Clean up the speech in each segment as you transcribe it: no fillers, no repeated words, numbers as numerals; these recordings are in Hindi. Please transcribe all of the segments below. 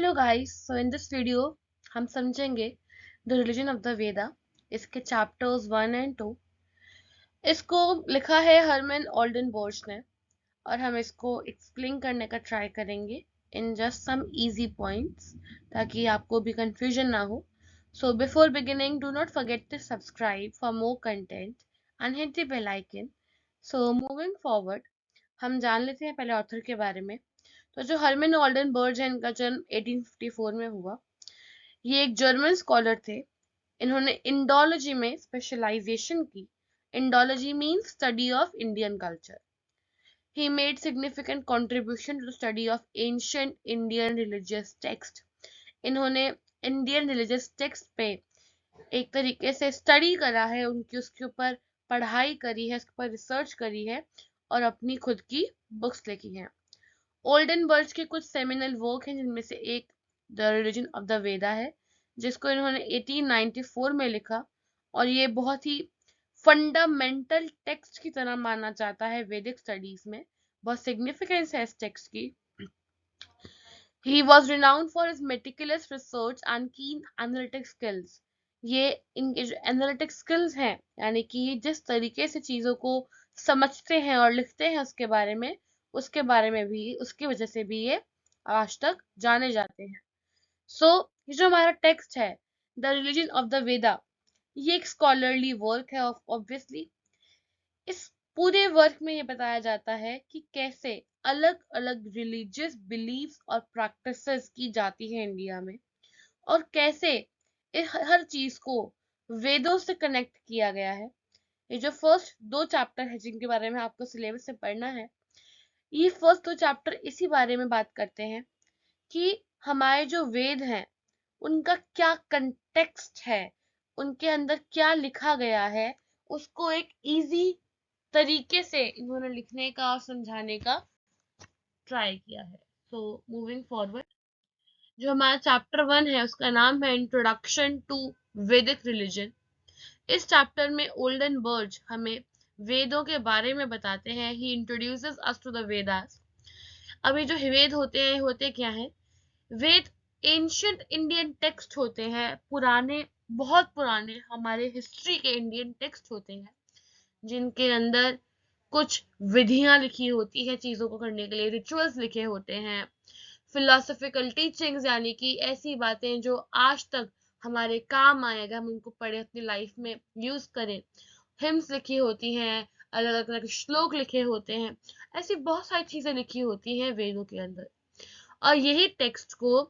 Hello guys, so in this video हम समझेंगे द रिलीजन ऑफ द वेदा, इसके चैप्टर्स 1 एंड 2। इसको लिखा है हरमन ओल्डनबर्च ने और हम इसको एक्सप्लेन करने का ट्राई करेंगे in just some easy points ताकि आपको भी कंफ्यूजन ना हो। So before beginning do not forget to subscribe for more content and hit the bell icon. So moving forward, हम जान लेते हैं पहले ऑथर के बारे में। तो जो हरमन ओल्डनबर्ग है, इनका जन्म 1854 में हुआ। ये एक जर्मन स्कॉलर थे। इन्होंने इंडोलॉजी में स्पेशलाइजेशन की। Indology means study of Indian culture. He made significant contribution to study of ancient Indian religious text. इन्होंने इंडियन रिलीजियस टेक्स्ट पे एक तरीके से स्टडी करा है, उनकी उसके ऊपर पढ़ाई करी है, उसके ऊपर रिसर्च करी है और अपनी खुद की बुक्स लिखी हैं। ओल्डनबर्ग के कुछ सेमिनल वर्क हैं, जिनमें से एक द रिलीजन ऑफ द वेदा है, जिसको इन्होंने 1894 में लिखा और ये बहुत ही फंडामेंटल टेक्स्ट की तरह माना जाता है वैदिक स्टडीज में। बहुत सिग्निफिकेंस है इस टेक्स्ट की। He was renowned for his meticulous research and keen analytic skills. ये इनके जो एनालिटिक स्किल्स हैं, यानी कि जिस तरीके से चीजों को समझते हैं और लिखते हैं उसके बारे में भी, उसकी वजह से भी ये आज तक जाने जाते हैं। ये जो हमारा टेक्स्ट है द रिलीजन ऑफ द वेदा, ये एक स्कॉलरली वर्क है। ऑब्वियसली इस पूरे वर्क में ये बताया जाता है कि कैसे अलग अलग रिलीजियस बिलीफ्स और प्रैक्टिसेस की जाती है इंडिया में, और कैसे हर चीज को वेदों से कनेक्ट किया गया है। ये जो फर्स्ट 2 चैप्टर है जिनके बारे में आपको सिलेबस से पढ़ना है, ये फर्स्ट 2 चैप्टर इसी बारे में बात करते हैं कि हमारे जो वेद हैं उनका क्या कंटेक्स्ट है, उनके अंदर क्या लिखा गया है, उसको एक इजी तरीके से इन्होंने लिखने का और समझाने का ट्राई किया है। मूविंग फॉरवर्ड, जो हमारा चैप्टर 1 है उसका नाम है इंट्रोडक्शन टू वैदिक रिलीजन। इस चैप्टर में ओल्डनबर्ग हमें वेदों के बारे में बताते हैं। He introduces us to the Vedas. अभी जो वेद होते हैं, होते क्या है? वेद एंशियंट इंडियन टेक्स्ट होते हैं, पुराने, बहुत पुराने हमारे हिस्ट्री के इंडियन टेक्स्ट होते हैं, जिनके अंदर कुछ विधियां लिखी होती है चीजों को करने के लिए, रिचुअल्स लिखे होते हैं, फिलोसॉफिकल टीचिंग्स, यानी कि ऐसी बातें जो आज तक हमारे काम आए, अगर हम उनको पढ़े अपनी लाइफ में यूज करें। हिम्स लिखी होती हैं, अलग अलग श्लोक लिखे होते हैं, ऐसी बहुत सारी चीजें लिखी होती हैं वेदों के अंदर। और यही टेक्स्ट को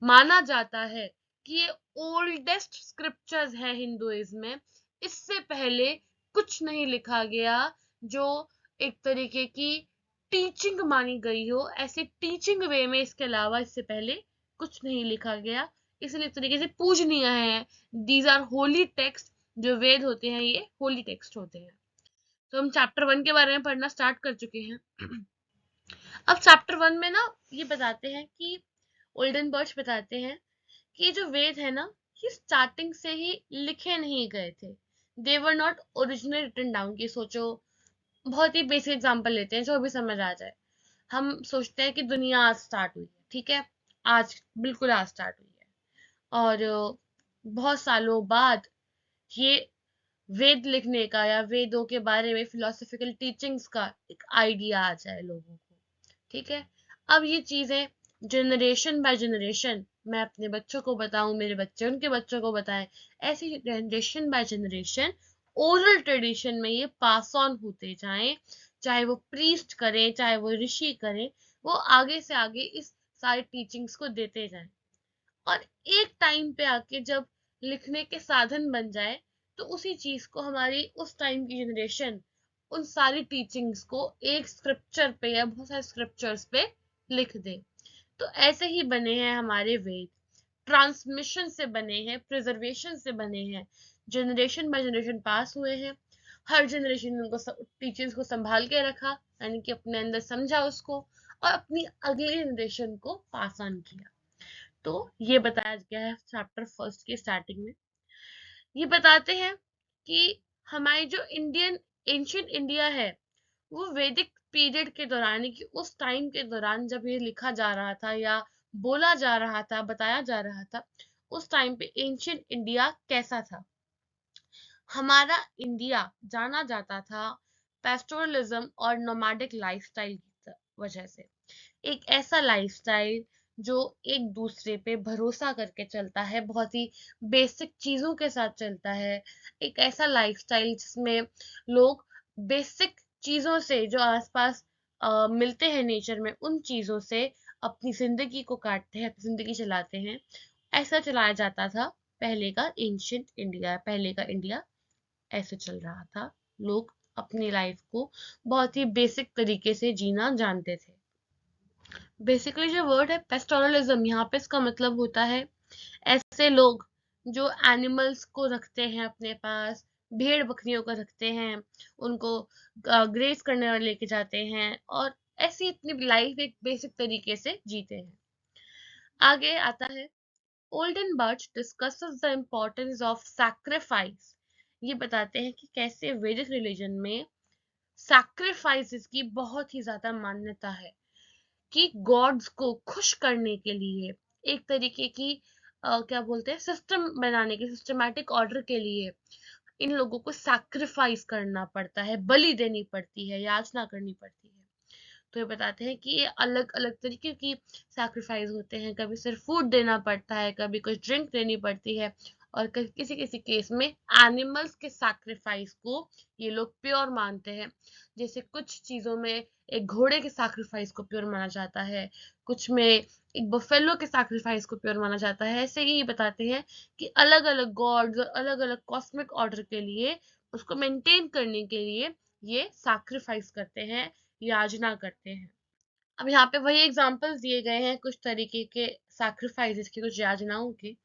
माना जाता है कि ये ओल्डेस्ट स्क्रिप्चर्स है हिंदुइज्म में। इससे पहले कुछ नहीं लिखा गया जो एक तरीके की टीचिंग मानी गई हो, ऐसे टीचिंग वे में इसके अलावा इससे पहले कुछ नहीं लिखा गया, इसलिए एक तरीके से पूजनीय है। These are holy text. जो वेद होते हैं ये होली टेक्स्ट होते हैं। तो हम चैप्टर 1 के बारे में पढ़ना स्टार्ट कर चुके हैं। अब चैप्टर 1 में ना ये बताते हैं कि ओल्डनबर्ग बताते हैं कि जो वेद है ना, ये स्टार्टिंग से ही लिखे नहीं गए थे। They were not originally written down. की सोचो, बहुत ही बेसिक एग्जांपल लेते हैं जो अभी समझ आ जाए। हम सोचते हैं कि दुनिया आज स्टार्ट हुई है, ठीक है, आज, बिल्कुल आज स्टार्ट हुई है, और बहुत सालों बाद ये वेद लिखने का या वेदों के बारे में फिलोसॉफिकल टीचिंग्स का एक आइडिया आ जाए लोगों को, ठीक है। अब ये चीजें जनरेशन बाय जनरेशन, मैं अपने बच्चों को बताऊं, मेरे बच्चे उनके बच्चों को बताएं, ऐसी generation by generation oral tradition में ये पास ऑन होते जाएं। चाहे वो प्रीस्ट करें, चाहे वो ऋषि करें, वो आगे से आगे इस सारी टीचिंग्स को देते जाएं। और एक टाइम पे आके जब लिखने के साधन बन जाए, तो उसी चीज को हमारी उस टाइम की जनरेशन उन सारी टीचिंग्स को एक स्क्रिप्चर पे या बहुत सारे स्क्रिप्चर्स पे लिख दे। तो ऐसे ही बने हैं हमारे वेद, ट्रांसमिशन से बने हैं, प्रिजर्वेशन से बने हैं, जनरेशन बाय जनरेशन पास हुए हैं। हर जनरेशन ने उनको टीचिंग्स को संभाल के रखा, यानी कि अपने अंदर समझा उसको और अपनी अगली जनरेशन को पास ऑन किया। तो ये बताया गया है चैप्टर 1 की स्टार्टिंग में। ये बताते हैं कि हमारी जो इंडियन एंशियंट इंडिया है, वो वैदिक पीरियड के दौरान, कि उस टाइम के दौरान जब ये लिखा जा रहा था या बोला जा रहा था, बताया जा रहा था, उस टाइम पे एंशियंट इंडिया कैसा था। हमारा इंडिया जाना जाता था पेस्टोरलिज्म और नोमैडिक लाइफस्टाइल की वजह से। एक ऐसा लाइफस्टाइल जो एक दूसरे पे भरोसा करके चलता है, बहुत ही बेसिक चीजों के साथ चलता है। एक ऐसा लाइफस्टाइल जिसमें लोग बेसिक चीजों से जो आसपास मिलते हैं नेचर में, उन चीजों से अपनी जिंदगी को काटते हैं, अपनी जिंदगी चलाते हैं। ऐसा चलाया जाता था पहले का एंशियंट इंडिया, पहले का इंडिया ऐसे चल रहा था। लोग अपनी लाइफ को बहुत ही बेसिक तरीके से जीना जानते थे। बेसिकली जो वर्ड है पेस्टोरलिज्म, यहाँ पे इसका मतलब होता है ऐसे लोग जो एनिमल्स को रखते हैं अपने पास, भेड़ बकरियों को रखते हैं, उनको ग्रेस करने वाले लेके जाते हैं, और ऐसी अपनी लाइफ एक बेसिक तरीके से जीते हैं। आगे आता है olden birch discusses the importance of sacrifice. ये बताते हैं कि कैसे वैदिक रिलीजन में सैक्रिफाइसेस की बहुत ही ज्यादा मान्यता है, कि गॉड्स को खुश करने के लिए एक तरीके की क्या बोलते हैं, सिस्टम बनाने के, सिस्टमैटिक ऑर्डर के लिए इन लोगों को सैक्रिफाइस करना पड़ता है, बलि देनी पड़ती है, याचना करनी पड़ती है। तो ये बताते हैं कि ये अलग अलग तरीके की सैक्रिफाइस होते हैं। कभी सिर्फ फूड देना पड़ता है, कभी कुछ ड्रिंक देनी पड़ती है, और किसी किसी केस में एनिमल्स के सैक्रिफाइस को ये लोग प्योर मानते हैं। जैसे कुछ चीजों में एक घोड़े के सैक्रिफाइस को प्योर माना जाता है, कुछ में एक बफेलो के सैक्रिफाइस को प्योर माना जाता है। ऐसे ही बताते हैं कि अलग अलग गॉड्स और अलग अलग कॉस्मिक ऑर्डर के लिए, उसको मेंटेन करने के लिए ये सैक्रिफाइस करते हैं, याचना करते हैं। अब यहाँ पे वही एग्जांपल्स दिए गए हैं कुछ तरीके के सैक्रिफाइसेस की, कुछ याचनाओं की।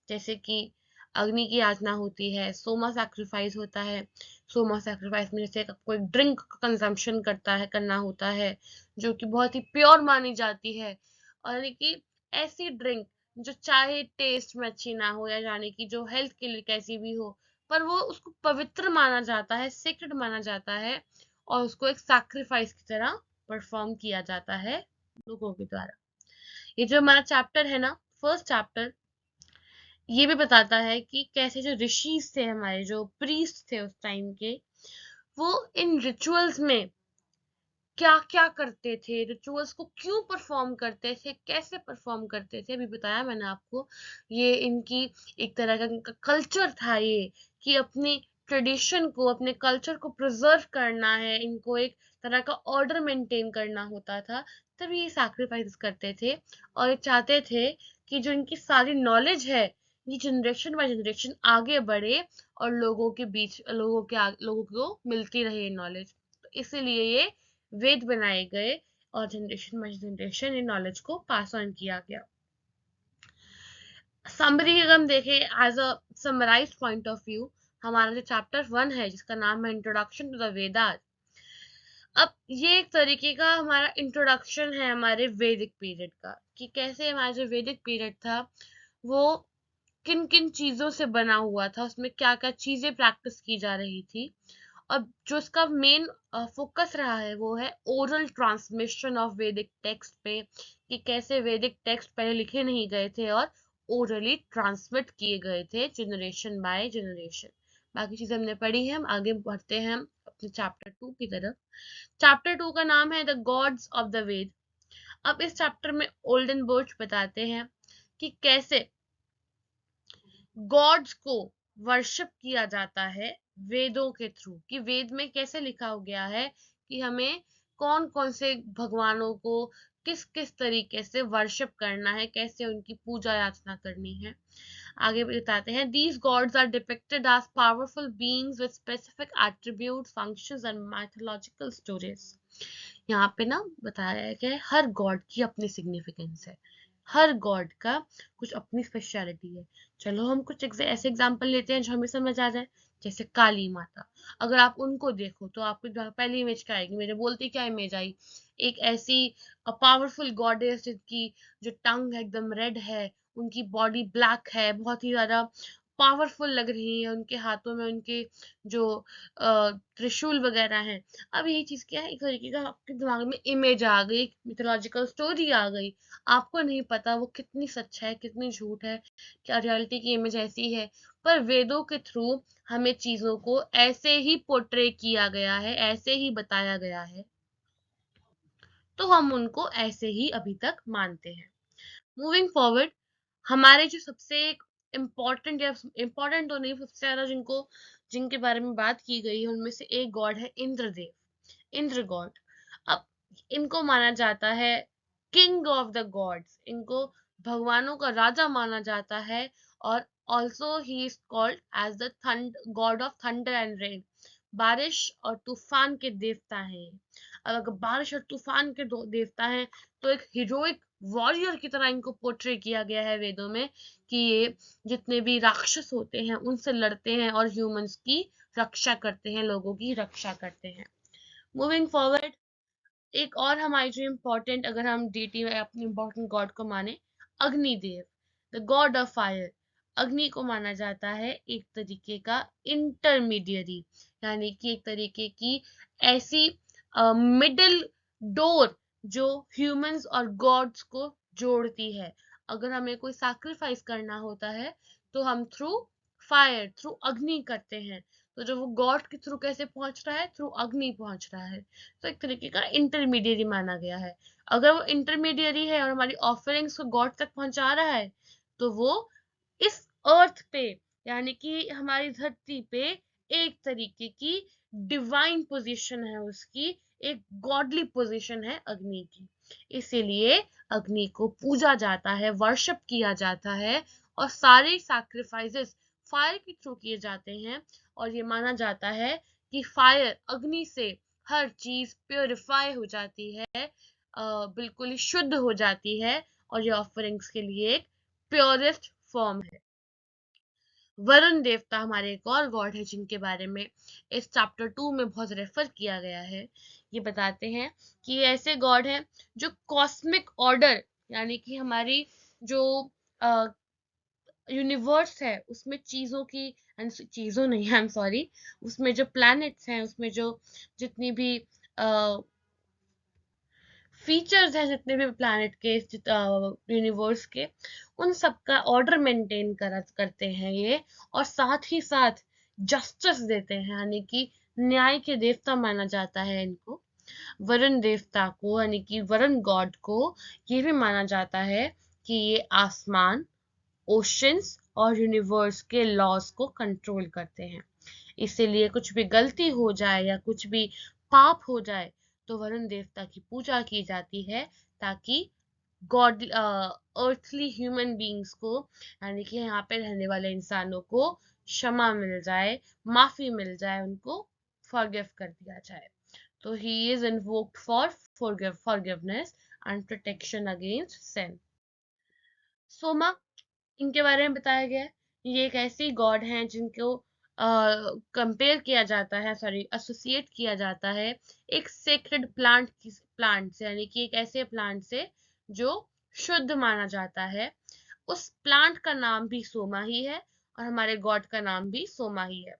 जैसे कि अग्नि की याचना होती है, सोमा सैक्रिफाइस होता है। सोमा सैक्रिफाइस में जैसे कोई ड्रिंक कंजम्पशन करता है, करना होता है, जो कि बहुत ही प्योर मानी जाती है। और यानी कि ऐसी ड्रिंक जो चाहे टेस्ट में अच्छी ना हो, या यानी कि जो हेल्थ के लिए कैसी भी हो, पर वो उसको पवित्र माना जाता है, सेक्रेड माना जाता है, और उसको एक सैक्रिफाइस की तरह परफॉर्म किया जाता है लोगों के द्वारा। ये जो हमारा चैप्टर है ना, फर्स्ट चैप्टर, ये भी बताता है कि कैसे जो ऋषिज थे, हमारे जो प्रीस्ट थे उस टाइम के, वो इन रिचुअल्स में क्या क्या करते थे, रिचुअल्स को क्यों परफॉर्म करते थे, कैसे परफॉर्म करते थे। अभी बताया मैंने आपको, ये इनकी एक तरह का इनका कल्चर था ये, कि अपनी ट्रेडिशन को, अपने कल्चर को प्रिजर्व करना है, इनको एक तरह का ऑर्डर मेंटेन करना होता था, तभी ये सैक्रिफाइस करते थे। और ये चाहते थे कि जो इनकी सारी नॉलेज है, ये जनरेशन बाय जनरेशन आगे बढ़े, और लोगों के बीच, लोगों को मिलती रहे ये नॉलेज। तो इसीलिए ये वेद बनाए गए, और generation by generation in knowledge को पास ऑन किया गया। समरी अगर हम देखें as a summarized point of view, हमारा जो चैप्टर 1 है जिसका नाम है इंट्रोडक्शन टू द वेदास, अब ये एक तरीके का हमारा इंट्रोडक्शन है हमारे वैदिक पीरियड का, कि कैसे हमारा जो वैदिक पीरियड था वो किन किन चीजों से बना हुआ था, उसमें क्या क्या चीजें प्रैक्टिस की जा रही थी। अब जो इसका मेन फोकस रहा है वो है ओरल ट्रांसमिशन ऑफ वैदिक टेक्स्ट पे, कि कैसे वैदिक टेक्स्ट पहले लिखे नहीं गए थे और ओरली ट्रांसमिट किए गए थे जनरेशन बाय जनरेशन। बाकी चीजें हमने पढ़ी है, हम आगे बढ़ते हैं हम अपने चैप्टर 2 की तरफ। चैप्टर 2 का नाम है द गॉड्स ऑफ द वेद। अब इस चैप्टर में ओल्डन बर्च बताते हैं कि कैसे गॉड्स को वर्शिप किया जाता है वेदों के थ्रू, कि वेद में कैसे लिखा हो गया है कि हमें कौन कौन से भगवानों को किस किस तरीके से वर्शिप करना है, कैसे उनकी पूजा याचना करनी है। आगे बताते हैं these gods are depicted as powerful beings with specific attributes, functions and mythological stories. यहाँ पे ना बताया गया है हर गॉड की अपनी सिग्निफिकेंस है, हर गॉड का कुछ अपनी स्पेशलिटी है। चलो हम कुछ ऐसे एग्जांपल लेते हैं जो हमें समझ आ जाए। जैसे काली माता, अगर आप उनको देखो तो आपको पहली इमेज क्या आएगी, मेरे बोलते क्या इमेज आई, एक ऐसी पावरफुल गॉडेस जिनकी जो टंग है एकदम रेड है, उनकी बॉडी ब्लैक है, बहुत ही ज्यादा पावरफुल लग रही है, उनके हाथों में उनके जो त्रिशूल वगैरह हैं। अब यही चीज क्या है, एक तरीके का आपके दिमाग में इमेज आ गई, एक मिथोलॉजिकल स्टोरी आ गई। आपको नहीं पता वो कितनी सच है कितनी झूठ है, क्या रियलिटी की इमेज ऐसी है, पर वेदों के थ्रू हमें चीजों को ऐसे ही पोर्ट्रे किया गया है, ऐसे ही बताया गया है, तो हम उनको ऐसे ही अभी तक मानते हैं। मूविंग फॉरवर्ड, हमारे जो सबसे इम्पोर्टेंट या इम्पोर्टेंट तो नहीं, सबसे ज्यादा जिनके बारे में बात की गई है उनमें से एक गॉड है इंद्रदेव, इंद्र गॉड। अब इनको माना जाता है किंग ऑफ द गॉड्स, इनको भगवानों का राजा माना जाता है। और also he is called as the god of thunder and rain, बारिश और तूफान के देवता हैं। अब अगर बारिश और तूफान के देवता हैं, तो एक हीरोइक वॉरियर की तरह इनको पोर्ट्रे किया गया है वेदों में, कि ये जितने भी राक्षस होते हैं उनसे लड़ते हैं और ह्यूमंस की रक्षा करते हैं, लोगों की रक्षा करते हैं। मूविंग फॉरवर्ड, एक और हमारी जो इम्पोर्टेंट, अगर हम डीटी में अपने इम्पोर्टेंट गॉड को माने, Agnidev, the god of fire. अग्नि को माना जाता है एक तरीके का इंटरमीडियरी, यानी कि एक तरीके की ऐसी मिडिल डोर जो ह्यूमंस और गॉड्स को जोड़ती है। अगर हमें कोई सैक्रिफाइस करना होता है तो हम थ्रू फायर, थ्रू अग्नि करते हैं। तो जो वो गॉड के थ्रू कैसे पहुंच रहा है, थ्रू अग्नि पहुंच रहा है। तो एक तरीके का इंटरमीडियरी माना गया है। अगर वो इंटरमीडियरी है और हमारी ऑफरिंग्स को गॉड तक पहुंचा रहा है, तो वो इस अर्थ पे, यानी कि हमारी धरती पे, एक तरीके की डिवाइन पोजीशन है उसकी, एक गॉडली पोजीशन है अग्नि की। इसीलिए अग्नि को पूजा जाता है, वर्शिप किया जाता है, और सारे सैक्रिफाइसेस फायर के थ्रू किए जाते हैं। और ये माना जाता है कि फायर, अग्नि से हर चीज प्योरीफाई हो जाती है, बिल्कुल ही शुद्ध हो जाती है, और ये ऑफरिंग्स के लिए एक प्योरेस्ट फॉर्म है। वरुण देवता हमारे एक और गॉड है जिनके बारे में इस चैप्टर 2 में बहुत रेफर किया गया है। ये बताते हैं कि ये ऐसे गॉड हैं जो कॉस्मिक ऑर्डर, यानी कि हमारी जो यूनिवर्स है उसमें चीजों की, चीजों नहीं, आई एम सॉरी, उसमें जो प्लैनेट्स हैं, उसमें जो जितनी भी फीचर्स हैं, जितने भी प्लैनेट के, यूनिवर्स के, उन सब का ऑर्डर मेंटेन करते हैं ये। और साथ ही साथ जस्टिस देते हैं, यानी कि न्याय के देवता माना जाता है इनको। वरुण देवता को, यानी कि वरुण गॉड को, ये भी माना जाता है कि ये आसमान, ओशंस और यूनिवर्स के लॉज को कंट्रोल करते हैं। इसीलिए कुछ भी गलती हो जाए या कुछ भी पाप हो जाए, तो वरुण देवता की पूजा की जाती है, ताकि गॉड, अर्थली ह्यूमन बीइंग्स को, यानी कि यहाँ पे रहने वाले इंसानों को क्षमा मिल जाए, माफी मिल जाए, उनको फॉरगिव कर दिया जाए। तो he is invoked for forgiveness and protection against sin. Soma, इनके बारे में बताया गया है। ये एक ऐसी गॉड हैं जिनको कंपेयर किया जाता है, सॉरी एसोसिएट किया जाता है एक सेक्रेड प्लांट से, यानी कि एक ऐसे प्लांट से जो शुद्ध माना जाता है। उस प्लांट का नाम भी सोमा ही है, और हमारे गॉड का नाम भी सोमा ही है।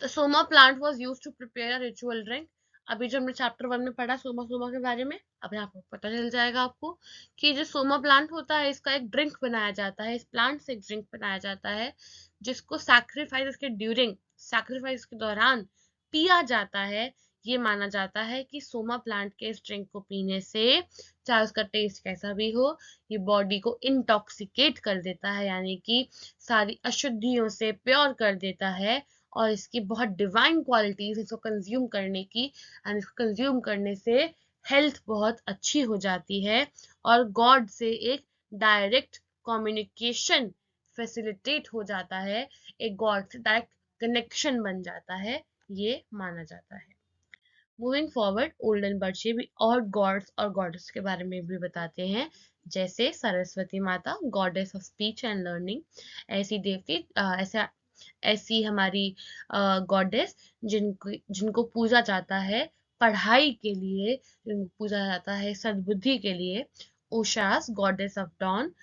The soma plant was used to prepare a ritual drink. अभी जो हमने चैप्टर 1 में पढ़ा सोमा सोमा के बारे में, अभी आपको पता चल जाएगा आपको कि जो सोमा प्लांट होता है इसका एक ड्रिंक बनाया जाता है, इस प्लांट से एक ड्रिंक बनाया जाता है, जिसको सैक्रिफाइस के ड्यूरिंग, सैक्रिफाइस के दौरान पिया जाता है। ये माना जाता है कि सोमा प्लांट के इस ड्रिंक को पीने से, चाहे उसका टेस्ट कैसा भी हो, ये बॉडी को इंटॉक्सिकेट कर देता है, यानी कि सारी अशुद्धियों से प्योर कर देता है। और इसकी बहुत डिवाइन क्वालिटीज इसको कंज्यूम करने की, एंड इसको कंज्यूम करने से हेल्थ बहुत अच्छी हो जाती है, और गॉड से एक डायरेक्ट कम्युनिकेशन फैसिलिटेट हो जाता है, एक गॉड से डायरेक्ट कनेक्शन बन जाता है, ये माना जाता है। मूविंग फॉरवर्ड, ओल्डन बर्चे भी और गॉड्स और गॉडेस के बारे में भी बताते हैं, जैसे सरस्वती माता, goddess of speech and learning. ऐसी देवती, ऐसी हमारी गॉडेस जिनको पूजा जाता है पढ़ाई के लिए, जिनको पूजा जाता है सद्बुद्धि के लिए। Ushas, goddess of dawn.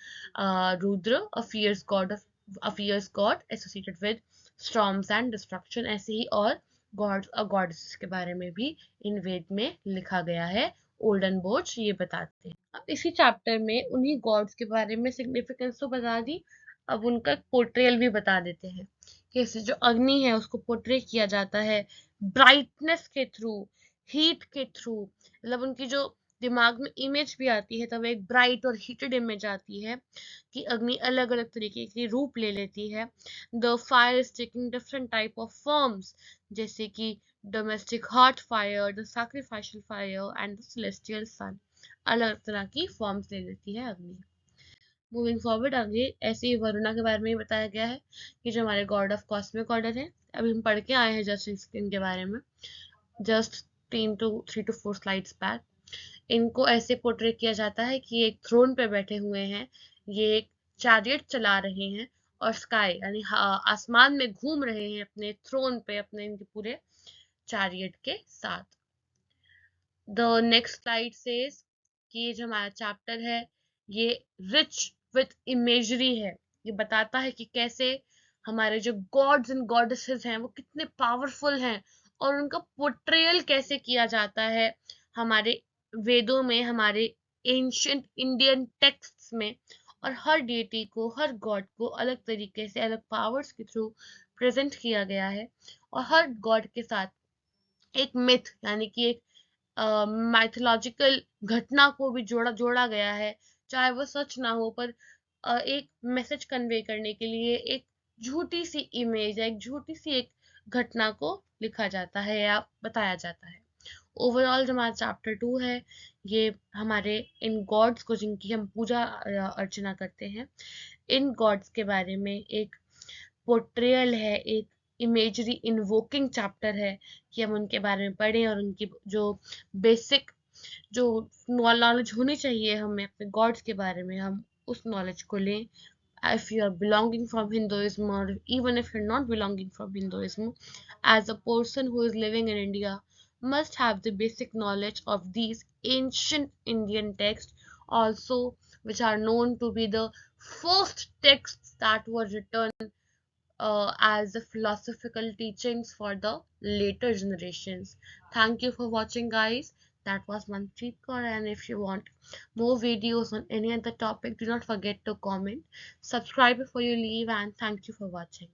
Rudra, a fierce god of a fierce god associated with storms and destruction. ऐसे ही और गॉड्स और गॉडेसेस के बारे में भी इन वेद में लिखा गया है। ओल्डन बोर्ड्स ये बताते हैं। अब इसी चैप्टर में उन्हीं गॉड्स के बारे में सिग्निफिकेंस तो बता दी, अब उनका पोर्ट्रेयल भी बता देते हैं। कैसे जो अग्नि है उसको पोर्ट्रे किया जाता है ब्राइटनेस के थ्रू, हीट के थ्रू, मतलब उनकी जो दिमाग में इमेज भी आती है तब एक ब्राइट और हीटेड इमेज आती है कि अग्नि अलग अलग तरीके की रूप ले लेती है। The fire is taking different type of forms, जैसे कि domestic hot fire, the sacrificial fire and the celestial sun. अलग तरह की फॉर्म्स ले लेती है अग्नि। मूविंग फॉरवर्ड आगे ऐसे ही वरुणा के बारे में ही बताया गया है कि जो हमारे गॉड ऑफ कॉस्मिक ऑर्डर है। अभी हम पढ़ के आए हैं जस्ट इनके बारे में, जस्ट 3 to 4 स्लाइड्स बैक। इनको ऐसे पोर्ट्रे किया जाता है कि एक थ्रोन पे बैठे हुए हैं, ये एक चैरियट चला रहे हैं और स्काई यानी आसमान में घूम रहे हैं अपने थ्रोन पे, अपने इनके पूरे चैरियट के साथ। द नेक्स्ट स्लाइड सेज कि ये जो हमारा चैप्टर है ये रिच विथ इमेजरी है। ये बताता है कि कैसे हमारे जो गॉड्स एंड गॉडेसेस हैं वो कितने पावरफुल हैं और उनका पोर्ट्रेयल कैसे किया जाता है हमारे वेदों में, हमारे एंशियंट इंडियन टेक्स्ट्स में। और हर डेटी को, हर गॉड को अलग तरीके से, अलग पावर्स के थ्रू प्रेजेंट किया गया है और हर गॉड के साथ एक मिथ यानी कि एक माइथोलॉजिकल घटना को भी जोड़ा गया है, चाहे वो सच ना हो पर एक मैसेज कन्वे करने के लिए एक झूठी सी इमेज या एक झूठी सी एक घटना को लिखा जाता है या बताया जाता है। ओवरऑल जो हमारा चैप्टर 2 है ये हमारे इन गॉड्स को जिनकी हम पूजा अर्चना करते हैं, इन गॉड्स के बारे में एक पोर्ट्रेयल है, एक इमेजरी इन्वोकिंग चैप्टर है कि हम उनके बारे में पढ़ें और उनकी जो बेसिक जो नॉलेज होनी चाहिए हमें अपने गॉड्स के बारे में, हम उस नॉलेज को लें। If you are belonging from Hinduism or even if you're not belonging from Hinduism, as a person who is living in India must have the basic knowledge of these ancient Indian texts also, which are known to be the first texts that were written as the philosophical teachings for the later generations. Thank you for watching, guys. That was Manpreet Kaur, and if you want more videos on any other topic, do not forget to comment, subscribe before you leave, and thank you for watching.